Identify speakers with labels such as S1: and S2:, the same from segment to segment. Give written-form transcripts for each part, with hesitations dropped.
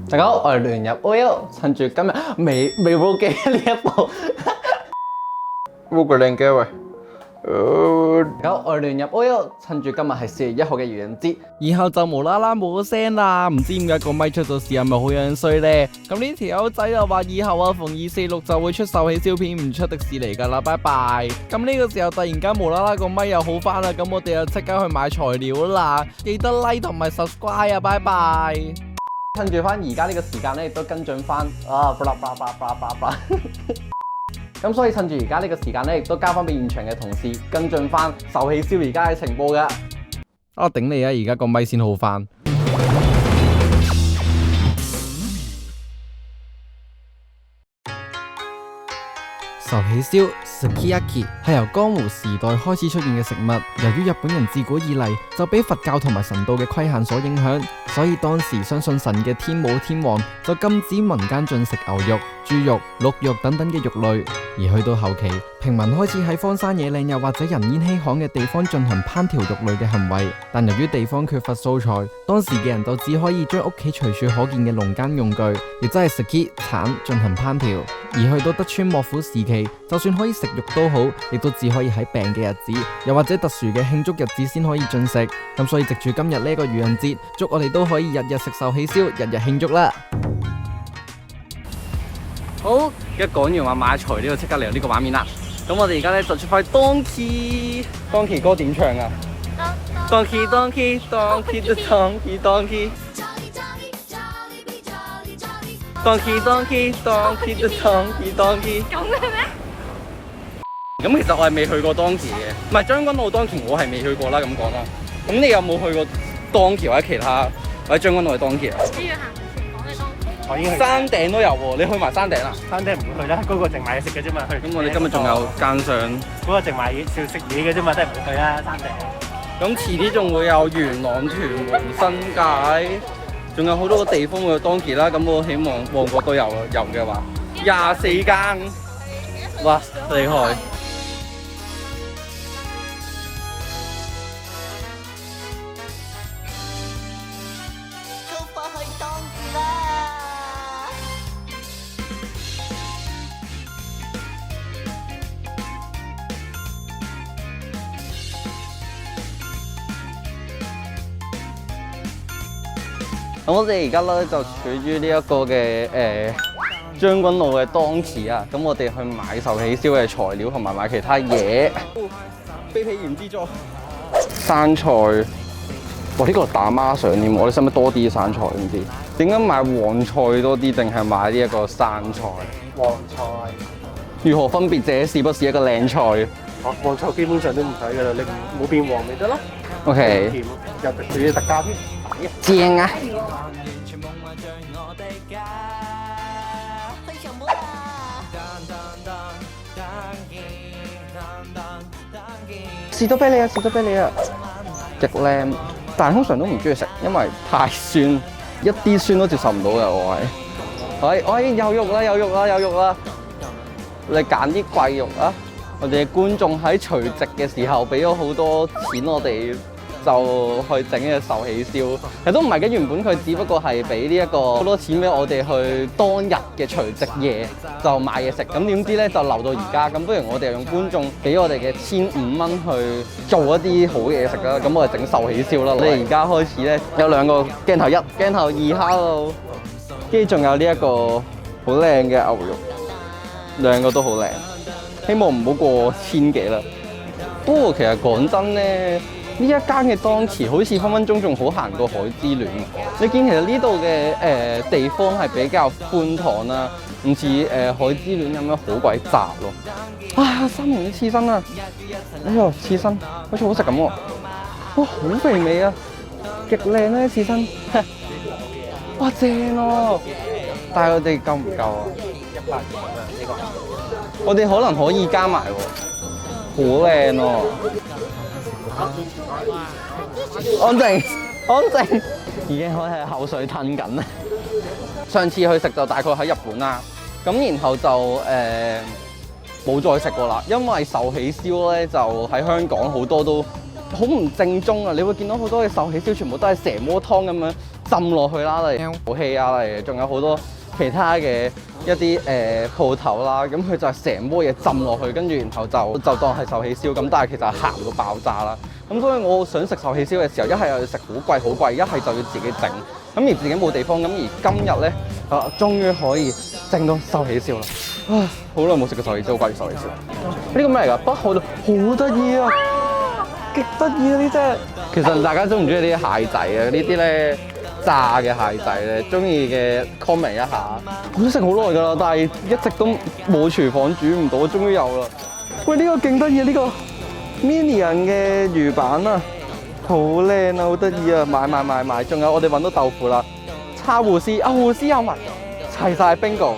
S1: 大家好，我係亂入 OL， 趁住今日未報機呢一步，
S2: 報個靚機喂。
S1: 大家好，我係亂入 OL， 趁住今日係4月1號嘅愚人節，
S3: 然後就無啦啦冇聲啦，唔知點解個咪出咗事係咪好樣衰呢？咁呢條友仔又話以後啊逢2、4、6就會出手氣燒片，唔出迪士尼噶啦，拜拜。咁呢個時候突然間無啦啦個咪又好翻啦，咁我哋就即刻去買材料啦，記得 like 同埋 subscribe 啊，拜拜。
S1: 趁住翻而家呢個時間咧，亦都跟進翻咁所以趁住而家呢個時間咧，亦都交翻俾現場嘅同事跟進翻受氣燒而家嘅情報㗎。
S3: 啊頂你啊！而家個咪先好翻。壽喜燒 Sukiyaki 係由江戶時代開始出現嘅食物。由於日本人自古以嚟就俾佛教同埋神道嘅規限所影響，所以當時相信神嘅天武天皇就禁止民間進食牛肉、豬肉、鹿肉等等嘅肉類。而去到後期，平民開始喺荒山野嶺又或者人煙稀罕嘅地方進行烹調肉類嘅行為。但由於地方缺乏素材，當時嘅人就只可以將屋企隨處可見嘅農耕用具，亦即係 Suki 鏟進行烹調。而去到德川幕府時期，就算可以食肉都好，亦都只可以喺病嘅日子，又或者特殊嘅慶祝日子先可以進食。咁所以藉住今日呢個愚人節，祝我哋都可以日日食壽喜燒，日日慶祝啦！
S1: 好，一講完話買材料，即刻嚟到呢個畫面啦。咁我哋而家咧就出翻 Donkey 歌點唱啊 ？Donkey Donkey Donkey Donkey Donkey Donkey Donkey Donkey Donkey Donkey 咁嘅咩？咁其實我係未去過 Donkey 嘅，唔係將軍澳 Donkey 我係未去過啦，咁講啦。咁你有冇去過 Donkey 或者其他或者將軍澳嘅 Donkey 啊？
S4: 呢要行講嘅東西。
S5: 我已經去
S1: 山頂都有喎，你去埋山頂啦？
S5: 山頂唔會去啦，嗰個淨買嘢食嘅啫嘛。去
S1: 咁我哋今日仲有間上，
S5: 嗰個淨買嘢食嘢嘅啫嘛，都係唔會去啦山頂。
S1: 咁遲啲仲會有元朗、屯門、新界，仲有好多個地方會有 Donkey 啦。咁我希望旺角都有嘅話，24間，哇厲害！咁我哋而家咧就處於呢一個嘅將軍澳嘅當時啊，咁我哋去買壽喜燒嘅材料同埋買其他嘢。飛皮原之助，生菜，哇！呢個打孖上添，我哋使唔使多啲生菜唔知？點解買黃菜多啲定係買呢一個生菜？
S5: 黃菜，
S1: 如何分別這是不是一個靚菜
S5: 黃菜基本上都唔使噶啦，你冇變黃咪得咯。
S1: ？OK，
S5: 甜，又仲要特價添，
S1: 正啊！士多啤梨啊，士多啤梨啊，極靚，但係通常都唔中意食，因為太酸，一啲酸都接受唔到嘅我係。喂，有肉啦，有肉啦，有肉啦！你揀啲貴肉啊！我哋嘅觀眾喺除夕嘅時候俾咗好多錢我哋，就去整嘅壽喜燒，其實都唔係嘅，原本佢只不過係俾呢一個好多錢俾我哋去當日嘅除夕夜就買嘢食，咁點知咧就留到而家，咁不如我哋用觀眾俾我哋嘅1500蚊去做一啲好嘢食啦，咁我哋整壽喜燒啦。我哋而家開始咧有兩個鏡頭，鏡頭2 hello， 跟住仲有呢一個好靚嘅牛肉，兩個都好靚，希望唔好過1000幾啦。不過其實講真咧，呢一間嘅Donkey好似分分鐘仲好行過海之戀。你見其實呢度嘅地方係比較寬敞啦，唔似海之戀咁樣好鬼窄咯。啊，三文魚刺身啊！哎呦，刺身好似好食咁喎。哇，好肥美啊，極靚咧刺身。哇，正喎！但係我哋夠唔夠啊？100元啊，呢個。我哋可能可以加埋喎，好靚喎！安靜，安靜，已經開始口水吞緊啦。上次去食就大概喺日本啦，咁然後就冇再食過啦，因為壽喜燒咧就喺香港好多都好唔正宗啊！你會見到好多嘅壽喜燒全部都係蛇魔湯咁樣，浸落去啦，例如武器啊，例如仲有好多其他嘅一啲鋪頭啦，咁佢就係成鍋嘢浸落去，跟住然後就當係壽喜燒咁，但係其實係鹹到爆炸啦。咁所以我想食壽喜燒嘅時候，一係又要食好貴，一係就要自己整。咁而自己冇地方，咁而今日咧終於可以整到壽喜燒啦！啊，好耐冇食過壽喜燒，好掛住壽喜燒。呢個咩嚟㗎？北海道好得意啊，極得意啊！呢隻其實大家中唔中意呢啲蟹仔啊？呢啲咧炸嘅蟹仔咧，中意嘅 comment 一下。我都食好耐㗎啦，但係一直都冇廚房煮唔到，終於有啦！喂，呢個勁得意啊！呢個 Minion 嘅魚板啊，好靚啊，好得意啊！買！仲有我哋揾到豆腐啦，叉護絲啊，護絲有埋，齊晒 bingo！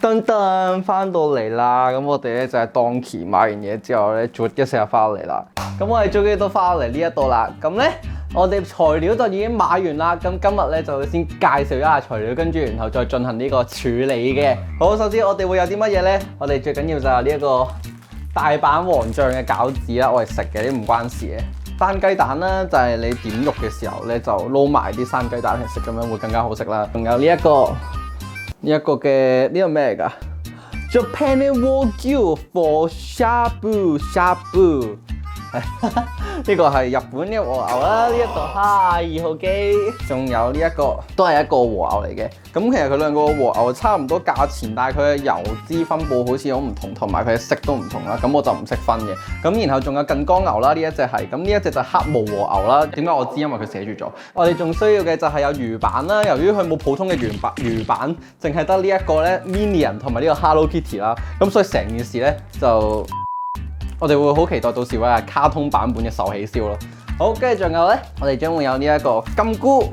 S1: 噔翻到嚟啦，咁我哋咧就係當期買完嘢之後咧，逐一成日翻嚟啦。咁我哋終於都翻嚟呢一度啦。咁咧，我哋材料就已經買完啦。咁今日咧就先介紹一下材料，跟住然後再進行呢個處理嘅。好，首先我哋會有啲乜嘢咧？我哋最緊要就係呢一個大阪王醬嘅餃子啦，我係食嘅，啲唔關事嘅。生雞蛋啦，就係你點肉嘅時候咧，就撈埋啲生雞蛋嚟食，咁樣會更加好食啦。仲有呢一個嘅呢個咩嚟㗎？Japan Wagyu for shabu。呢個係日本嘅和牛啦，呢一個2號機，仲有呢一個都係一個和牛嚟嘅。咁其實佢兩個和牛差唔多價錢，但係佢嘅油脂分佈好似好唔同，同埋佢嘅色都唔同啦。咁我就唔識分嘅。咁然後仲有近江牛啦，呢一隻係，咁呢一隻就黑毛和牛啦。點解我知？因為佢寫住咗。我哋仲需要嘅就係有魚板啦。由於佢冇普通嘅魚板，淨係得呢一個咧 Minion 同埋呢個 Hello Kitty 啦。咁所以成件事咧就〜我哋會好期待到時會係卡通版本嘅壽喜燒咯。好，跟住仲有咧，我哋將會有呢一個金菇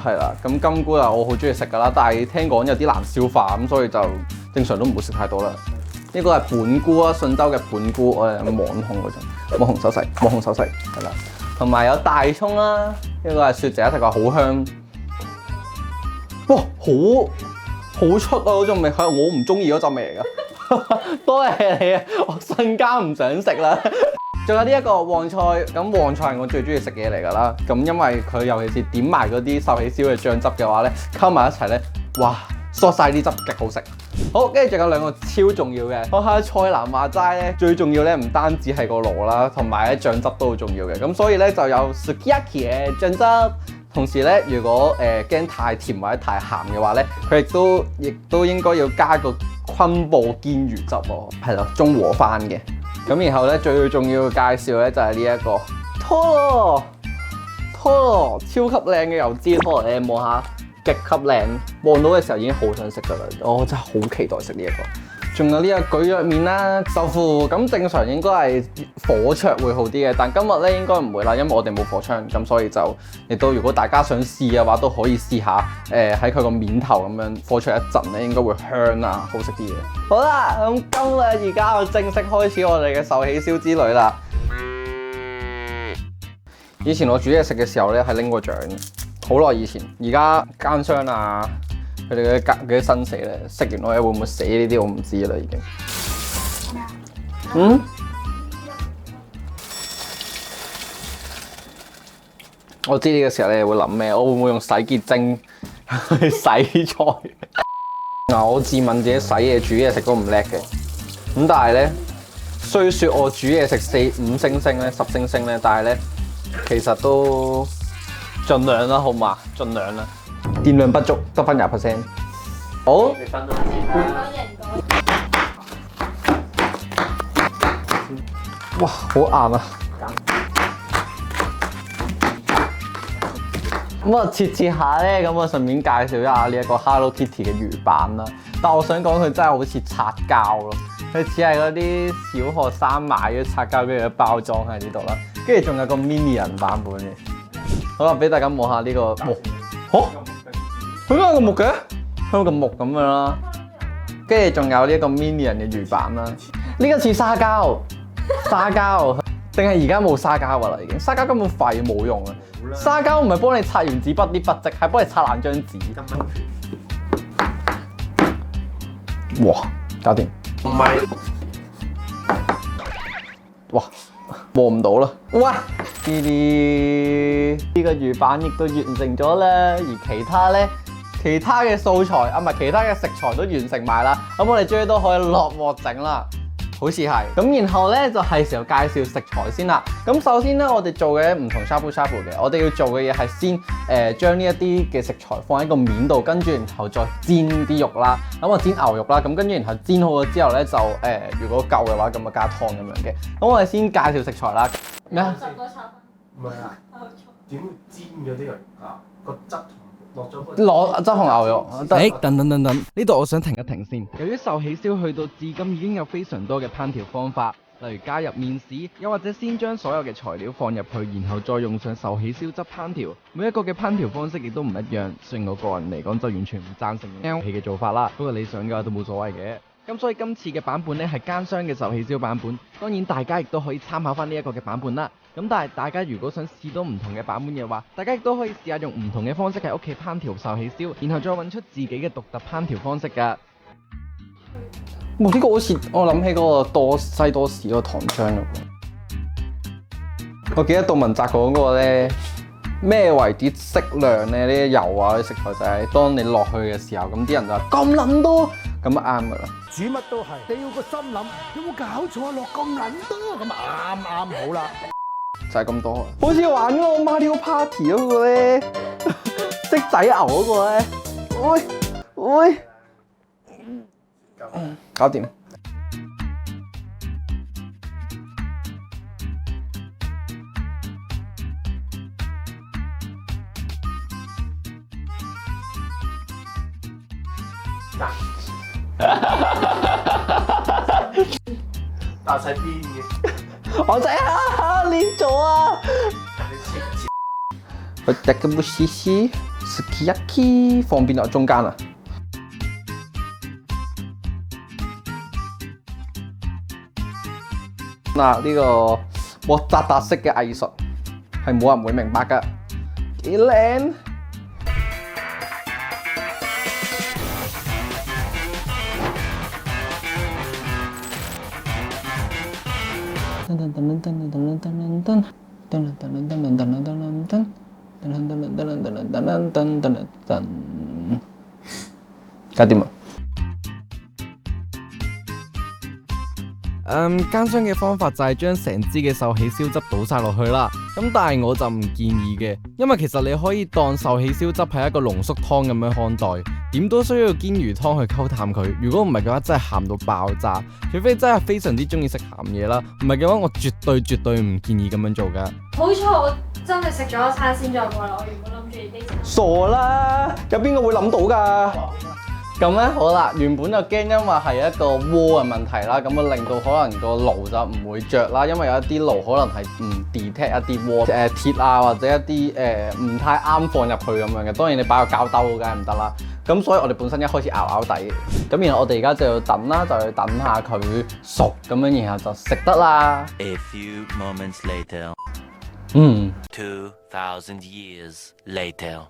S1: 係啦。咁金菇啊，我好中意食噶啦，但係聽講有啲難消化，咁所以就正常都唔會食太多啦。呢個係本菇啊，順州嘅本菇，我哋網紅嗰種網紅手勢係啦。同埋有大葱啦，呢個係雪姐食過好香。哇，好出啊嗰種味，係我唔中意嗰陣味嚟㗎。多謝你啊！我瞬間唔想食啦。仲有呢一個旺菜，咁旺菜係我最中意食嘅嘢嚟㗎啦。咁因為佢尤其是點埋嗰啲壽喜燒嘅醬汁嘅話咧，溝埋一齊咧，哇，嗦晒啲汁極好食。好，跟住仲有兩個超重要嘅，我喺蔡瀾話齋咧，最重要咧唔單止係個爐啦，同埋咧醬汁都好重要嘅。咁所以咧就有 sukiyaki 嘅醬汁。同時咧，如果驚太甜或者太鹹嘅話咧，佢亦都應該要加個昆布堅魚汁喎，係咯，中和翻嘅。咁然後咧最重要嘅介紹咧就係呢一個拖羅，超級靚嘅油脂拖羅，你望下，極級靚，望到嘅時候已經好想食㗎啦，我真係好期待食呢一個。仲有呢個蒟蒻麵啦，豆腐咁正常應該係火灼會好啲嘅，但今日咧應該唔會啦，因為我哋冇火槍，咁所以就亦都如果大家想試嘅話，都可以試下喺佢個面頭咁樣火灼一陣咧，應該會香啊，好食啲嘅。好啦，咁今日而家就正式開始我哋嘅壽喜燒之旅啦。以前我煮嘢食嘅時候咧係拎過獎嘅，好耐以前，而家奸商啊〜佢哋嗰啲生死咧，食完我會唔會死呢啲我唔知啦已經。我知呢個時候你會諗咩？我會唔會用洗潔精去洗菜？嗱，我自問自己洗嘢煮嘢食都唔叻嘅，咁但係咧，雖說我煮嘢食4、5星星咧、10星星咧，但係咧其實都盡量啦，好嘛？盡量啦。電量不足，得返20%。好。哇，好硬啊！咁啊，切下咧，咁我順便介紹一下呢一個 Hello Kitty 嘅魚板啦。但我想講佢真係好似擦膠咯，佢似係嗰啲小學生買咗擦膠跟住包裝喺呢度啦。跟住仲有個 Minion 版本嘅。好啦，俾大家望下呢個木。佢都有個木嘅，好似個木咁樣啦。跟住仲有呢一個 Minion 嘅魚板啦。呢個似沙膠，定係而家冇沙膠㗎啦已經。沙膠根本廢冇用啊！沙膠唔係幫你擦完紙筆啲筆跡，係幫你擦爛張紙。哇，搞掂。
S5: 唔係
S1: 哇，磨唔到啦！哇，呢個魚板亦都完成咗啦，而其他嘅素材啊，唔係其他嘅食材都完成埋啦。咁我哋終於都可以落鑊整啦，好似係。咁然後咧就係時候介紹食材先啦。咁首先咧，我哋做嘅唔同 shabu shabu 嘅，我哋要做嘅嘢係先將呢一啲嘅食材放喺個面度，跟住然後再煎啲肉啦。咁我煎牛肉啦，咁跟住然後煎好咗之後咧就如果夠嘅話咁就加湯咁樣嘅。咁我哋先介紹食材啦。咩啊？
S4: 10個炒飯，
S5: 唔係啊？點會煎咗啲肉啊？個汁落咗
S1: 攞汁同牛肉。
S3: 等，呢度我想停一停先。由於壽喜燒去到至今已經有非常多嘅烹調方法，例如加入麵豉，又或者先將所有嘅材料放入去，然後再用上壽喜燒汁烹調。每一個嘅烹調方式亦都唔一樣，雖然我個人嚟講就完全唔贊成用氣嘅做法啦，不過你想嘅話都冇所謂嘅。咁所以今次嘅版本咧係奸商嘅壽喜燒版本，當然大家亦都可以參考翻呢一個嘅版本啦。咁但係大家如果想試到唔同嘅版本嘅話，大家亦都可以試下用唔同嘅方式喺屋企烹調壽喜燒，然後再揾出自己嘅獨特烹調方式㗎。
S1: 哇！呢個好似我諗起嗰個西多士嗰個糖漿咯。我記得杜汶澤講嗰個咧，咩為之適量咧？呢啲油啊啲食材就係當你落去嘅時候，咁啲人就話咁撚多，咁就啱㗎啦。
S6: 煮乜都係，你要個心諗，有冇搞錯啊？落咁撚多，咁啊啱好啦。
S1: 就係咁多，好似玩嗰個 Mario Party 嗰個咧，識仔牛嗰個咧，喂，搞掂。
S5: 打晒邊嘅。
S1: 我仔練咗啊！我特嘅布西西 sukiyaki 放邊度？中間啊！嗱，呢個莫扎特式嘅藝術係冇人會明白㗎，幾靚！搞掂啦！
S3: 奸商嘅方法就係將成支嘅壽喜燒汁倒晒落去啦。咁但係我就唔建議嘅，因為其實你可以當壽喜燒汁係一個濃縮湯咁樣看待，點都需要煎魚湯去溝淡佢。如果唔係嘅話，真係鹹到爆炸。除非真係非常之中意食鹹嘢啦，唔係嘅話，我絕對唔建議咁樣做噶。
S4: 好彩我真係食咗一餐先再過嚟，我原本諗住呢餐。
S1: 傻啦，有邊個會諗到㗎？咁咧好啦，原本就驚因為係一個鍋嘅問題啦，咁啊令到可能個爐就唔會着啦，因為有一啲爐可能係唔 detect 一啲鍋鐵啊，或者一啲唔太啱放入去咁樣嘅。當然你擺個膠兜梗係唔得啦。咁所以我哋本身一開始拗底，咁然後我哋而家就要等啦，就要等下佢熟咁樣，然後就食得啦。
S7: A few moments later. 2,000 years later.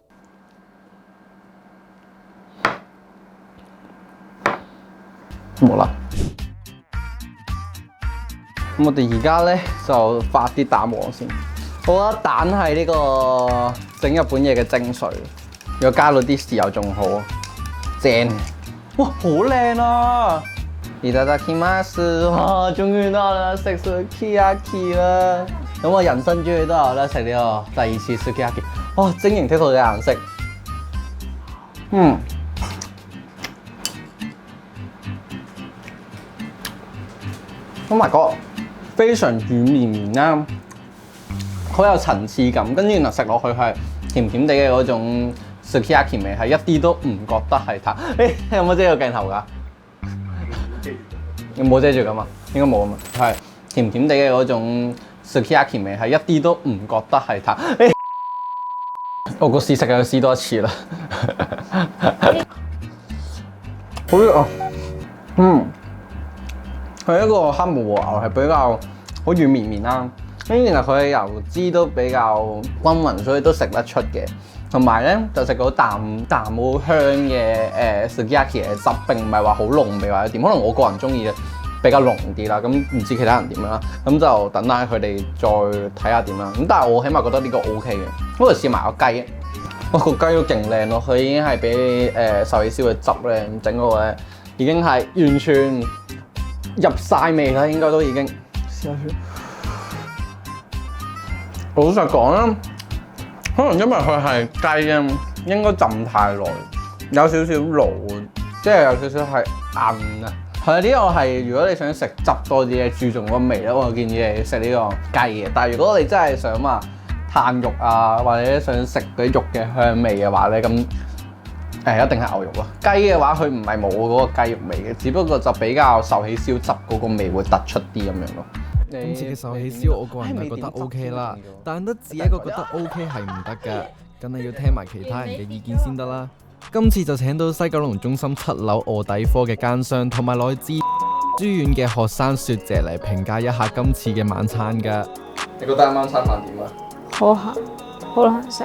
S1: 冇啦。咁我哋而家咧就發啲蛋黃先。好啦，蛋係呢個整日本嘢嘅精髓，如果加到啲豉油仲好，正。哇，好靚啊！いただきます。哇，終於到啦，食 sukiyaki 啦。咁我人生終於都有得食呢個第二次 sukiyaki。哇，晶瑩剔透嘅顏色。Oh my god，非常軟綿綿啦，好有層次感，跟住然後食落去係甜甜地嘅嗰種 sukiyaki 味，係一啲都唔覺得係淡。有冇遮住鏡頭㗎？有冇遮住㗎嘛？應該冇啊嘛。係甜甜地嘅嗰種 sukiyaki 味，係一啲都唔覺得係淡。我個試食又試多一次啦。好熱啊！佢一個黑毛和牛係比較好軟綿綿啦，跟住然後佢嘅油脂都比較均勻，所以都食得出嘅。同埋咧就食到淡好香嘅sukiyaki 嘅汁，並唔係話好濃味或者點，可能我個人中意比較濃啲啦。咁唔知其他人點樣啦，咁就等下佢哋再睇下點啦。咁但係我起碼覺得呢個 OK 嘅，不過試埋個雞，哇個雞都勁靚咯，佢已經係俾壽喜燒嘅汁咧整到咧，已經係完全入晒味啦，應該都已經。試下先。老實講啦，可能因為佢係雞啊，應該浸太耐，有少少老，即係有少少係硬啊。係啊，呢個係如果你想食汁多啲嘅，注重個味咧，我建議你食呢個雞嘅。但係如果你真係想話嘆肉啊，或者想食嗰啲肉嘅香味嘅話咧，咁一定係牛肉咯。雞嘅話，佢唔係冇嗰個雞肉味嘅，只不過就比較壽喜燒汁嗰個味會突出啲咁樣咯。
S3: 今次嘅壽喜燒，我個人係覺得 OK 啦，但得自己一個覺得 OK 係唔得㗎，梗係要聽埋其他人嘅意見先得啦。今次就請到西九龍中心7樓臥底科嘅奸商，同埋來自書院嘅學生雪姐嚟評價一下今次嘅晚餐㗎。
S1: 你覺得啱啱餐飯點啊？
S4: 好鹹，好難食，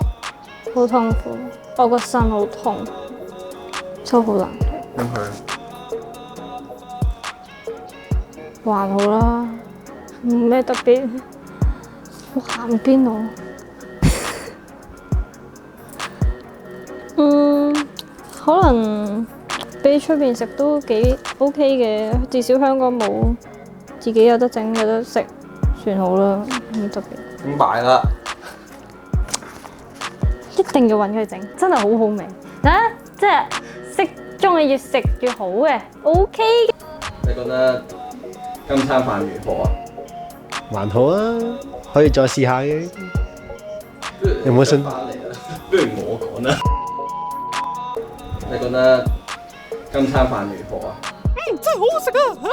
S4: 好痛苦，我個身好痛，都好難食。還好啦，冇咩特別。鹹邊度？可能比出邊食都幾 OK 嘅，至少香港冇，自己有得整有得食，算好啦，冇特別。
S1: 咁擺啦，
S4: 一定要揾佢整，真係好好味。即係識中意越食越好嘅 ，OK 嘅。
S1: 你覺得今餐飯如何啊？
S5: 還好啊，可以再試下嘅。有冇信？
S1: 翻嚟啦，不如我講啦。你覺得今餐飯如何啊？
S8: 真係好好食啊！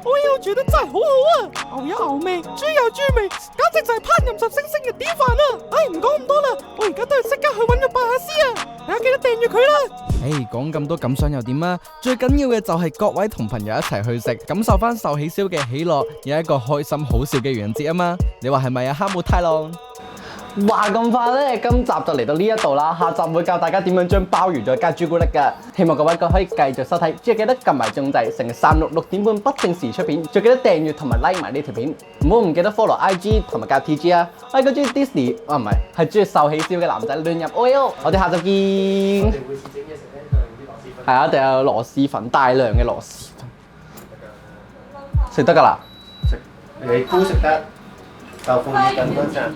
S8: 我又覺得真係好好啊！牛有牛味，豬有豬味，簡直就係烹飪10星星嘅典範啊！唔講咁多啦，我而家都係即刻去揾個拜下師啊！大家記得訂閱佢啦！
S3: 講咁多感想又點啊？最緊要嘅就係各位同朋友一齊去食，感受翻壽喜燒嘅喜樂，有一個開心好笑嘅愚人節啊嘛！你話係咪啊？哈姆太郎。
S1: 話咁快咧，今集就嚟到呢一度啦，下集會教大家點樣將鮑魚再加朱古力㗎。希望各位可以繼續收睇，仲要記得撳埋鐘掣，成日366點半不定時出片，仲記得訂閱同埋 like 埋呢條片，唔記得 follow IG 同埋加 TG 啊！我係個中意 Disney，唔係中意壽喜燒嘅男仔亂入 OL，我哋下集見。
S5: 我哋會試整嘢食咧，就用啲螺絲粉。
S1: 係啊，一定有螺絲粉，大量嘅螺絲粉。食得㗎啦？
S5: 食，你都食得，豆腐要等多陣。